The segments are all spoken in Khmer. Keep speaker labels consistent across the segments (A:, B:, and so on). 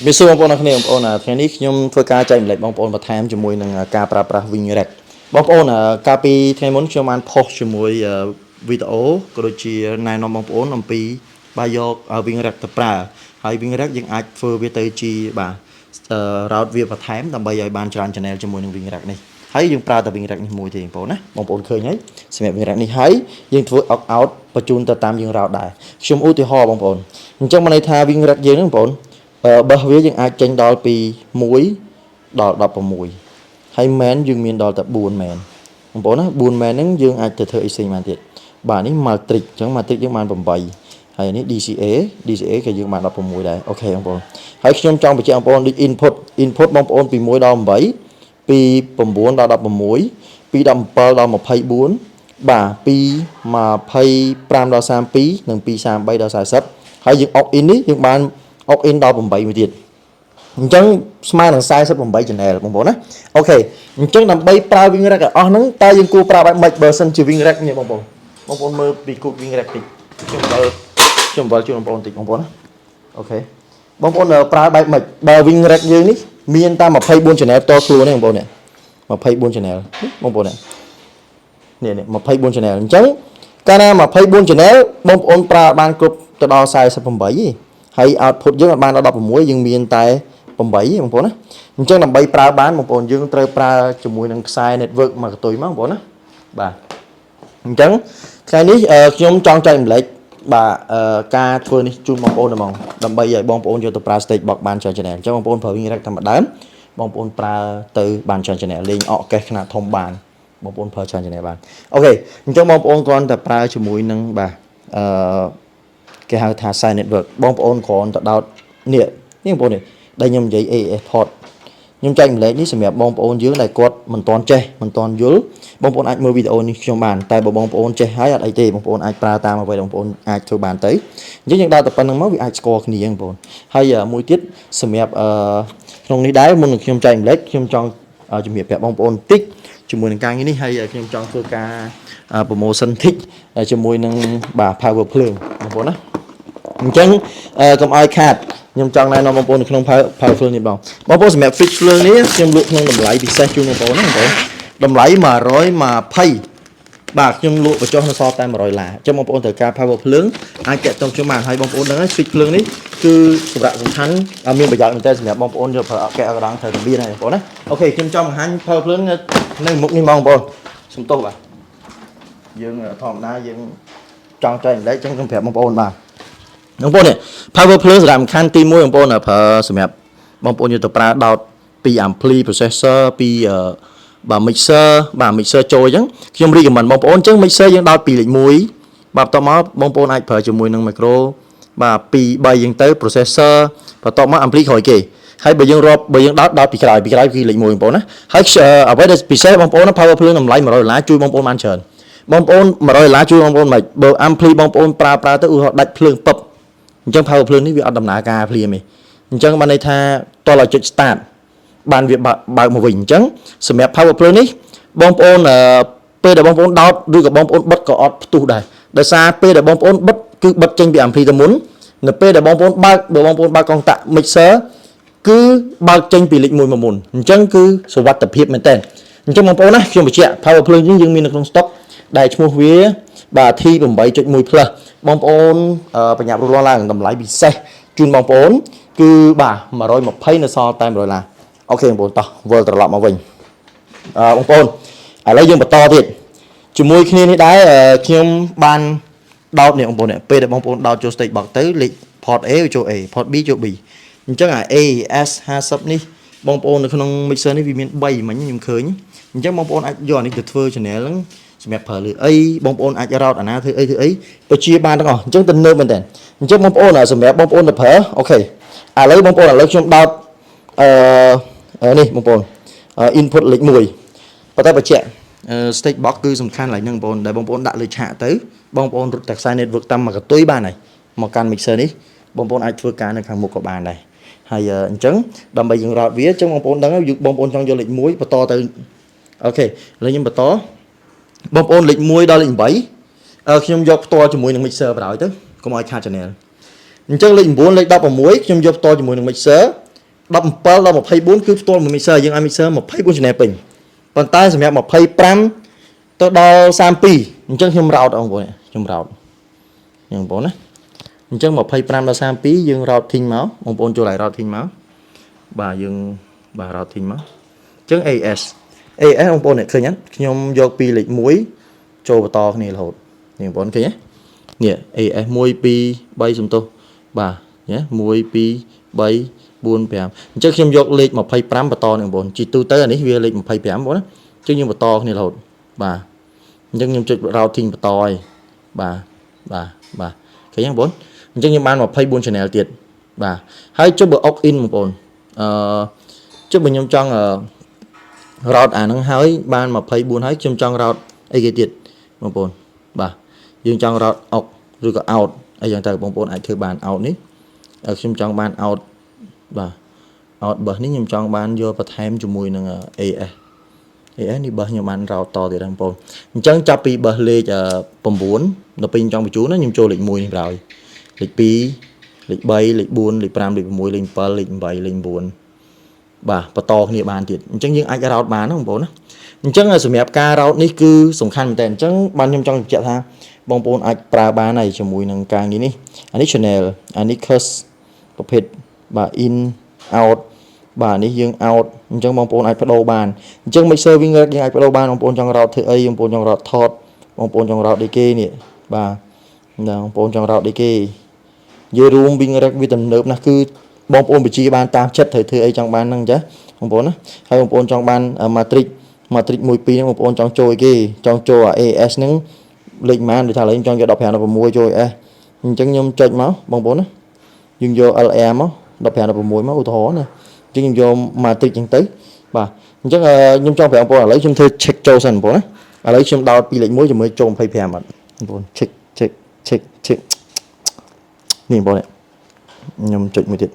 A: វាសួរបងប្អូនអ្នកគ្នាបងប្អូនថ្ងៃនេះខ្ញុំធ្វើការចែកម្លែកបងប្អូនបន្ថែមជាមួយនឹងការប្រើប្រាស់ WinRAC បងប្អូនកាលពីថ្ងៃមុនខ្ញុំបានផុសជាមួយវីដេអូក៏ដូចជាណែនាំបងប្អូនអំពីបាទយក WinRAC ទៅប្រើហើយ WinRAC យើងអាចធ្វើវាទៅជាបាទ route វាបន្ថែមដើម្បីឲ្យបានច្រើន channel ជាមួយនឹង WinRAC នេះហើយយើងប្រើតែ WinRAC នេះមួយទេបងប្អូនណាបងប្អូនឃើញហើយសម្រាប់ WinRAC នេះហើយយើងធ្វើ opt out បញ្ជូនទៅតាមយើង route ដែរខ្ញុំឧទាហរណ៍បងប្អូនអញ្ចឹងមកន័យថា WinRAC យើងហ្នឹងបងប្អូនបើវាយើងអាចចេញដល់ពី1ដល់16ហើយ main យើងមានដល់តែ4 main បងប្អូនណា4 main ហ្នឹងយើងអាចទៅធ្វើអីផ្សេងបានទៀតបាទនេះ matrix អញ្ចឹង matrix យើងបាន8ហើយនេះ DCA ក៏យើងបាន16ដែរអូខេបងប្អូនហើយខ្ញុំចង់បញ្ជាក់បងប្អូនដូច input បងប្អូនពី1ដល់8ពី9ដល់16ពី17ដល់24បាទពី25ដល់32និងពី33ដល់40ហើយយើង opt in នេះយើងបាន opt in ដល់8មួយទៀតអញ្ចឹងស្មើនឹង48 channel បងប្អូនណាអូខេអញ្ចឹងដើម្បីប្រើ WinRAC ឲ្យអស់ហ្នឹងតើយើងគួរប្រើបែបម៉េចបើសិនជា WinRAC នេះបងប្អូនមើលពីគូត WinRAC តិចខ្ញុំបើជូនបងប្អូនតិចបងប្អូនណាអូខេបងប្អូនប្រើបែបម៉េចបើ WinRAC យើងនេះមានតែ24 channel តខ្លួនទេបងប្អូននេះ24 channel បងប្អូននេះ24 channel អញ្ចឹងកាលណា24 channel បងប្អូនប្រើបានគ្រប់ទៅដល់48ទេហើយ output យើងបានដល់16យើងមានតែ8បងប្អូនណាអញ្ចឹងដើម្បីប្រើបានបងប្អូនយើងត្រូវប្រើជាមួយនឹងខ្សែ network មកកតុយមកបងប្អូនណាបាទអញ្ចឹងថ្ងៃនេះខ្ញុំចង់ចែកម្លែកបាទការធ្វើនេះជូនបងប្អូនហ្មងដើម្បីឲ្យបងប្អូនយកទៅប្រើ stage box បានច្រើន channel អញ្ចឹងបងប្អូនប្រើ WinRAC តាមដើមបងប្អូនប្រើទៅបានច្រើន channel លេងអកកេសខ្នាតធំបានបងប្អូនប្រើច្រើន channel បានអូខេអញ្ចឹងបងប្អូនគ្រាន់តែប្រើជាមួយនឹងបាទគេហៅថា side network បងប្អូនគ្រាន់តែដោតនេះបងប្អូននេះដែលខ្ញុំនិយាយ AES port ខ្ញុំចែកម្លែកនេះសម្រាប់បងប្អូនយើងដែលគាត់មិនទាន់ចេះមិនទាន់យល់បងប្អូនអាចមើលវីដេអូនេះខ្ញុំបានតែបើបងប្អូនចេះហើយអត់អីទេបងប្អូនអាចប្រើតាមអ្វីដែលបងប្អូនអាចធ្វើបានទៅអញ្ចឹងយើងដើរតែប៉ុណ្្នឹងមកវាអាចស្គាល់គ្នាបងប្អូនហើយមួយទៀតសម្រាប់ក្នុងនេះដែរមុននឹងខ្ញុំចែកម្លែកខ្ញុំចង់ជំរាបប្រាប់បងប្អូនបន្តិចជាមួយនឹងការងារនេះហើយខ្ញុំចង់ធ្វើការ promotion តិចជាមួយនឹងបាទ power ភ្លើងបងប្អូនណាអញ្ចឹងកុំឲ្យខាតខ្ញុំចង់ណែនាំបងប្អូននៅក្នុង power ភ្លើងនេះបងប្អូនសម្រាប់ fix ភ្លើងនេះខ្ញុំលក់ក្នុងតម្លៃពិសេសជូនបងប្អូនណាបងប្អូនតម្លៃ120បាទខ្ញុំលក់បញ្ចុះនៅសល់តែ100ឡាអញ្ចឹងបងប្អូនត្រូវការ power ភ្លើងអាចតាក់ទងខ្ញុំបានហើយបងប្អូនដឹងហើយ fix ភ្លើងនេះគឺសម្រាប់សំខាន់មានប្រយោជន៍មែនទែនសម្រាប់បងប្អូនយកប្រើកែអកដងត្រូវតែមានហើយបងប្អូនណាអូខេខ្ញុំចង់បង្ហាញ power ភ្លើងនៅមុខនេះបងប្អូនសុំទោសបាទយើងធម្មតាយើងចង់ចែកម្លែកអញ្ចឹងខ្ញុំប្រាប់បងប្អូនបាទបងប្អូននេះ power ភ្លើងសារៈសំខាន់ទី1បងប្អូនប្រើសម្រាប់បងប្អូនយកទៅប្រើដោតពី ampli processor ពីបាទ mixer ចូលអញ្ចឹងខ្ញុំ recommend បងប្អូនអញ្ចឹង mixer យើងដោតពីលេខ1បាទបន្ទាប់មកបងប្អូនអាចប្រើជាមួយនឹង micro បាទ2 3អញ្ចឹងទៅ processor បន្ទាប់មក ampli ក្រោយគេហើយបើយើងដោតពីក្រោយគឺលេខ1បងប្អូនណាហើយអ្វីដែលពិសេសបងប្អូន power ភ្លើងតម្លៃ$100ជួយបងប្អូនបានច្រើនបងប្អូន$100ជួយបងប្អូនមិនបើ ampli បងប្អូនប្រើទៅឧទាហរណ៍ដាច់ភ្លើងពឹបអញ្ចឹង power ភ្លើងនេះវាអត់ដំណើរការភ្លាមទេអញ្ចឹងបានន័យថាតើចុច start បានវាបើកមកវិញអញ្ចឹងសម្រាប់ power ភ្លើងនេះបងប្អូនពេលដែលបងប្អូនដោតឬក៏បងប្អូនបិទក៏អត់ផ្ទុះដែរដោយសារពេលដែលបងប្អូនបិទគឺបិទចេញពី ampli ទៅមុននៅពេលដែលបងប្អូនបើកកងតាក់ mixer គឺបើកចេញពីលេខ1មកមុនអញ្ចឹងគឺសុវត្ថិភាពមែនតើអញ្ចឹងបងប្អូនណាខ្ញុំបញ្ជាក់ power ភ្លើងយើងមាននៅក្នុង stock ដែលឈ្មោះវាបាទ T8.1 Plus បងប្អូនបញ្ញាប់រស់ឡើងតម្លៃពិសេសជូនបងប្អូនគឺបាទ120នៅសល់តែ$100អូខេបងប្អូនតោះវិលត្រឡប់មកវិញបងប្អូនឥឡូវយើងបន្តទៀតជាមួយគ្នានេះដែរខ្ញុំបានដោតនេះបងប្អូនពេលដែលបងប្អូនដោតចូល stage box ទៅលេខ port A ចូល A port B ចូល B អញ្ចឹងAES 50នេះបងប្អូននៅក្នុង mixer នេះវាមាន3មិញខ្ញុំឃើញអញ្ចឹងបងប្អូនអាចយកអានេះទៅធ្វើ channel ហ្នឹងសម្រាប់ប្រើលើអីបងប្អូនអាចរោតអាណាធ្វើអីបជាបានទាំងអស់អញ្ចឹងទៅនើបមែនតើអញ្ចឹងបងប្អូនសម្រាប់បងប្អូនទៅប្រើអូខេឥឡូវបងប្អូនខ្ញុំដោតនេះបងប្អូន input លេខ1ប៉ុន្តែបញ្ជាក់ stage box គឺសំខាន់ឡើងហ្នឹងបងប្អូនដែលបងប្អូនដាក់លើឆាកទៅបងប្អូនរត់តែខ្សែ network តាមមកកតុយបានហើយមកកាន់ mixer នេះបងប្អូនអាចធ្វើការនៅខាងមុខក៏បានដែរហើយអញ្ចឹងដើម្បីយើងរោតវាអញ្ចឹងបងប្អូនដឹងហើយបងប្អូនចង់យកលេខ1បន្តទៅអូខេឥឡូវខ្ញុំបន្តបងប្អូនលេខ1ដល់លេខ8ខ្ញុំយកផ្ទាល់ជាមួយនឹង mixer បណ្ដោយទៅកុំឲ្យខាត channel អញ្ចឹងលេខ9លេខ16ខ្ញុំយកផ្ទាល់ជាមួយនឹង mixer 17ដល់24គឺផ្ទាល់មួយ mixer យើងឲ្យ mixer 24 channel ពេញប៉ុន្តែសម្រាប់25ទៅដល់32អញ្ចឹងខ្ញុំរោតបងប្អូនខ្ញុំរោតបងប្អូនណាអញ្ចឹង25ដល់32យើងរោតធីងមកបងប្អូនចូលឲ្យរោតធីងមកបាទយើងបាទរោតធីងមកអញ្ចឹង AS បងប្អូនឃើញហ្នឹងខ្ញុំយកពីលេខ1ចូលបន្តគ្នារហូតនេះបងប្អូនឃើញទេនេះ AS 1 2 3សំទោសបាទណា1 2 3 4 5អញ្ចឹងខ្ញុំយកលេខ25បន្តនេះបងប្អូនជីទូទៅអានេះវាលេខ25បងប្អូនណាអញ្ចឹងយើងបន្តគ្នារហូតបាទអញ្ចឹងខ្ញុំចុច routing បន្តហើយបាទឃើញទេបងប្អូនអញ្ចឹងខ្ញុំបាន24 channel ទៀតបាទហើយចុះបើ opt in បងប្អូនចុះបើខ្ញុំចង់route អាហ្នឹងហើយបាន24ហើយខ្ញុំចង់ route អីគេទៀតបងប្អូនបាទយើងចង់ route opt ឬក៏ out អីយ៉ាងទៅបងប្អូនអាចធ្វើបាន out នេះខ្ញុំចង់បាន out បាទ out bus នេះខ្ញុំចង់បានយកបន្ថែមជាមួយនឹង AS នេះប័សខ្ញុំបានរោតតទៀតបងប្អូនអញ្ចឹងចាប់ពីប័សលេខ9ដល់ពេលខ្ញុំចង់បញ្ជូនណាខ្ញុំចូលលេខ1នេះក្រោយលេខ2លេខ3លេខ4លេខ5លេខ6លេខ7លេខ8លេខ9បាទបន្តគ្នាបានទៀតអញ្ចឹងយើងអាចរោតបានណាបងប្អូនណាអញ្ចឹងសម្រាប់ការរោតនេះគឺសំខាន់មែនតើអញ្ចឹងបានខ្ញុំចង់បញ្ជាក់ថាបងប្អូនអាចប្រើបានហើយជាមួយនឹងការងារនេះអានេះ channel អានេះ curse ប្រភេទបាទ in out បាទនេះយើង out អញ្ចឹងបងប្អូនអាចបដូរបានអញ្ចឹង mixer wing rack យើងអាចបដូរបានបងប្អូនចង់រោតធ្វើអីបងប្អូនចង់រោតថតបងប្អូនចង់រោតអីគេនេះបាទបងប្អូនចង់រោតអីគេនិយាយរួម wing rack វាទំនើបណាស់គឺបងប្អូនបញ្ជាបានតាមចិត្តត្រូវធ្វើអីចង់បានហ្នឹងចាបងប្អូនណាហើយបងប្អូនចង់បាន matrix 1 2ហ្នឹងបងប្អូនចង់ចូលអីគេចង់ចូល AS ហ្នឹងលេខប៉ុន្មានដូចថាឥឡូវខ្ញុំចង់យក15 16ចូល AS អញ្ចឹងខ្ញុំចុចមកបងប្អូនណាយើងយក LR មក15 16មកឧទាហរណ៍ណាអញ្ចឹងខ្ញុំយក matrix អញ្ចឹងទៅបាទអញ្ចឹងខ្ញុំចង់ប្រាប់បងប្អូនឥឡូវខ្ញុំធ្វើ check ចូលសិនបងប្អូនណាឥឡូវខ្ញុំដោតពីលេខ1ជាមួយចូល25អត់បងប្អូន check នេះបងប្អូនខ្ញុំចុចមួយទៀត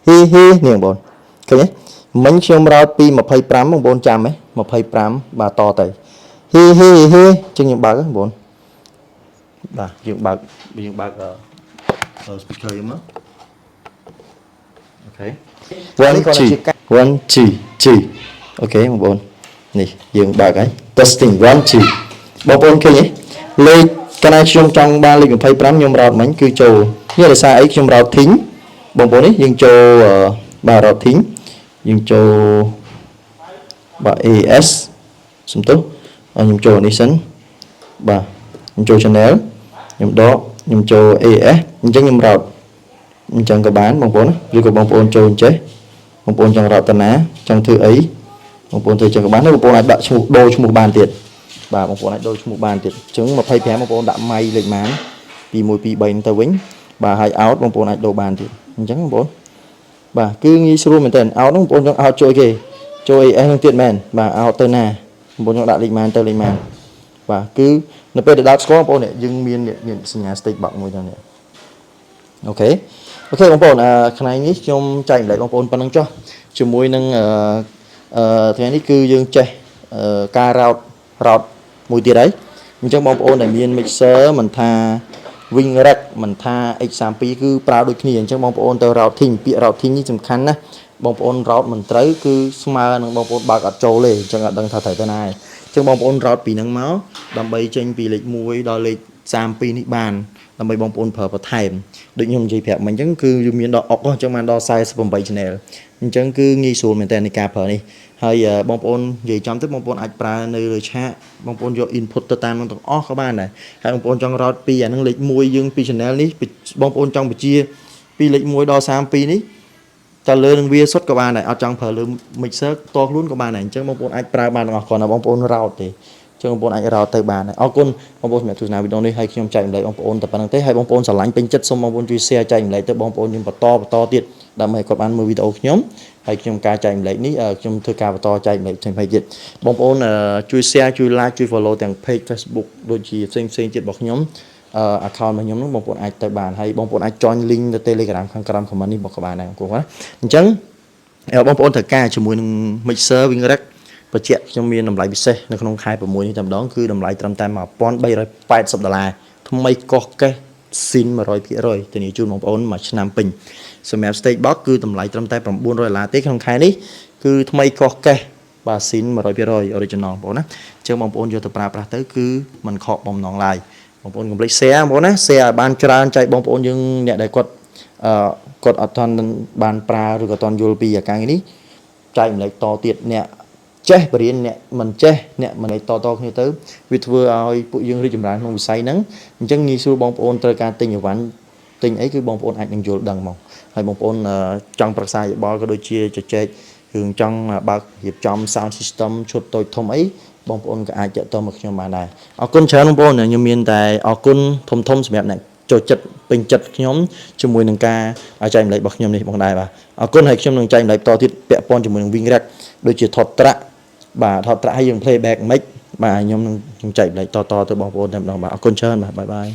A: នេះបងប្អូនឃើញទេមិញខ្ញុំរោតពី25បងប្អូនចាំទេ25បាទតទៅអញ្ចឹងខ្ញុំបើកបងប្អូនបាទយើងបើក speaker យើងមកអូខេ 1 2 អូខេបងប្អូននេះយើងបើកហើយ testing 1 2បងប្អូនឃើញទេលេខកាលណាខ្ញុំចង់បានលេខ25ខ្ញុំរោតមិញគឺចូលនេះដោយសារអីខ្ញុំរោតធីងបងប្អូននេះយើងចូលបាទរោតធីងយើងចូលបាទ AS សំទោសខ្ញុំចូលនេះសិនបាទខ្ញុំចូល channel ខ្ញុំដកខ្ញុំចូល AS អញ្ចឹងខ្ញុំរោតអញ្ចឹងក៏បានបងប្អូនឬក៏បងប្អូនចូលអញ្ចេះបងប្អូនចង់រកតាណាចង់ធ្វើអីបងប្អូនធ្វើចឹងក៏បានបងប្អូនអាចដាក់ឈ្មោះដូរឈ្មោះបានទៀតបាទបងប្អូនអាចដូរឈ្មោះបានទៀតអញ្ចឹង25បងប្អូនដាក់ម៉ៃលេខម៉ានពី1 2 3ទៅវិញបាទហើយ out បងប្អូនអាចដូរបានទៀតអញ្ចឹងបងប្អូនបាទគឺងាយស្រួលមែនតើ out ហ្នឹងបងប្អូនចង់ out ជួយគេចូល AS ហ្នឹងទៀតមែនបាទ out ទៅណាបងប្អូនចង់ដាក់លេខម៉ានទៅលេខម៉ានបាទគឺនៅពេលដែលដាក់ស្គាល់បងប្អូនយើងមានសញ្ញា stick box មួយហ្នឹងអូខេបងប្អូនថ្ងៃនេះខ្ញុំចែកម្លែកបងប្អូនប៉ុណ្្នឹងចុះជាមួយនឹងថ្ងៃនេះគឺយើងចេះការរោតមួយទៀតហើយអញ្ចឹងបងប្អូនដែលមាន mixer មិនថា wing rack មិនថា X32 គឺប្រើដូចគ្នាអញ្ចឹងបងប្អូនទៅ routing ពាក្យ routing នេះសំខាន់ណាបងប្អូន route មិនត្រូវគឺស្មើនឹងបងប្អូនបើកអត់ចូលទេអញ្ចឹងអត់ដឹងថាត្រូវទៅណាទេអញ្ចឹងបងប្អូន route ពីហ្នឹងមកដើម្បីចេញពីលេខ1ដល់លេខ32នេះបានដើម្បីបងប្អូនប្រើបន្ថែមដូចខ្ញុំនិយាយប្រាប់មិញអញ្ចឹងគឺយើងមានដល់អុកអញ្ចឹងបានដល់48 channel អញ្ចឹងគឺងាយស្រួលមែនតើនៃការប្រើនេះហើយបងប្អូននិយាយចំទៅបងប្អូនអាចប្រើនៅលើឆាកបងប្អូនយក input ទៅតាមនឹងទាំងអស់ក៏បានដែរហើយបងប្អូនចង់រោតពីអានឹងលេខ1យើងពី channel នេះបងប្អូនចង់បញ្ជាពីលេខ1ដល់32នេះតើលើនឹងវាសុទ្ធក៏បានដែរអត់ចង់ប្រើលើ mixer តខ្លួនក៏បានដែរអញ្ចឹងបងប្អូនអាចប្រើបានទាំងអស់គ្រាន់តែបងប្អូនរោតទេចឹងបងប្អូនអាចរោតទៅបានដែរអរគុណបងប្អូនសម្រាប់ទស្សនាវីដេអូនេះហើយខ្ញុំចែកម្លែកបងប្អូនតែប៉ុណ្្នឹងទេហើយបងប្អូនស្រឡាញ់ពេញចិត្តសូមបងប្អូនជួយ share ចែកម្លែកទៅបងប្អូនយើងបន្តទៀតដើម្បីឲ្យគាត់បានមើលវីដេអូខ្ញុំហើយខ្ញុំការចែកម្លែកនេះខ្ញុំធ្វើការបន្តចែកម្លែកផ្សេងៗទៀតបងប្អូនជួយ share ជួយ like ជួយ follow ទាំង page Facebook ដូចជាផ្សេងទៀតរបស់ខ្ញុំaccount របស់ខ្ញុំហ្នឹងបងប្អូនអាចទៅបានហើយបងប្អូនអាច join link ទៅ Telegram ខាងក្រោម comment នេះមកក៏បានដែរបងប្អូនណាអញ្ចឹងបងប្អូនត្រូវការជាមួយនឹង mixer wing rack បច្ចៈខ្ញុំមានតម្លៃពិសេសនៅក្នុងខែ6នេះតែម្ដងគឺតម្លៃត្រឹមតែ$1380ថ្មីកោះកេះស៊ីន 100% ធានាជូនបងប្អូនមួយឆ្នាំពេញ សម្រាប់ stage box គឺតម្លៃត្រឹមតែ$900ទេក្នុងខែនេះគឺថ្មីកោះកេះបាទស៊ីន100% original បងប្អូនណាអញ្ចឹងបងប្អូនយកទៅប្រើប្រាស់ទៅគឺมันខកបំណងឡើយបងប្អូនកុំភ្លេច share បងប្អូនណា share ឲ្យបានច្រើនចែកបងប្អូនយើងអ្នកដែលគាត់អត់ទាន់បានប្រើឬក៏អត់ទាន់យល់ពីអាការនេះចែកម្លែកតទៀតអ្នកចេះបរៀនអ្នកមិនចេះអ្នកមិនឲ្យតគ្នាទៅវាធ្វើឲ្យពួកយើងរីកចម្រើនក្នុងវិស័យហ្នឹងអញ្ចឹងងាយស្រួលបងប្អូនត្រូវការទិញអីវ៉ាន់ទិញអីគឺបងប្អូនអាចនឹងយល់ដឹងមកហើយបងប្អូនចង់ប្រឹក្សាយោបល់ក៏ដូចជាជជែករឿងចង់បើករៀបចំ sound system ឈុតតូចធំអីបងប្អូនក៏អាចតាក់ទងមកខ្ញុំបានដែរអរគុណច្រើនបងប្អូនខ្ញុំមានតែអរគុណធំសម្រាប់អ្នកចូលចិត្តពេញចិត្តខ្ញុំជាមួយនឹងការចែកម្លែករបស់ខ្ញុំនេះបងដែរបាទអរគុណហើយខ្ញុំនឹងចែកម្លែកតទៀតពាក់ព័ន្ធជាមួយនឹង Wing Rack ដូចជាថតត្រាក់បាទថតត្រាក់ឲ្យយើង play back មិនបាទខ្ញុំនឹងចែកម្លែកតទៅបងប្អូនតែម្ដងបាទអរគុណច្រើនបាទបាយបាយ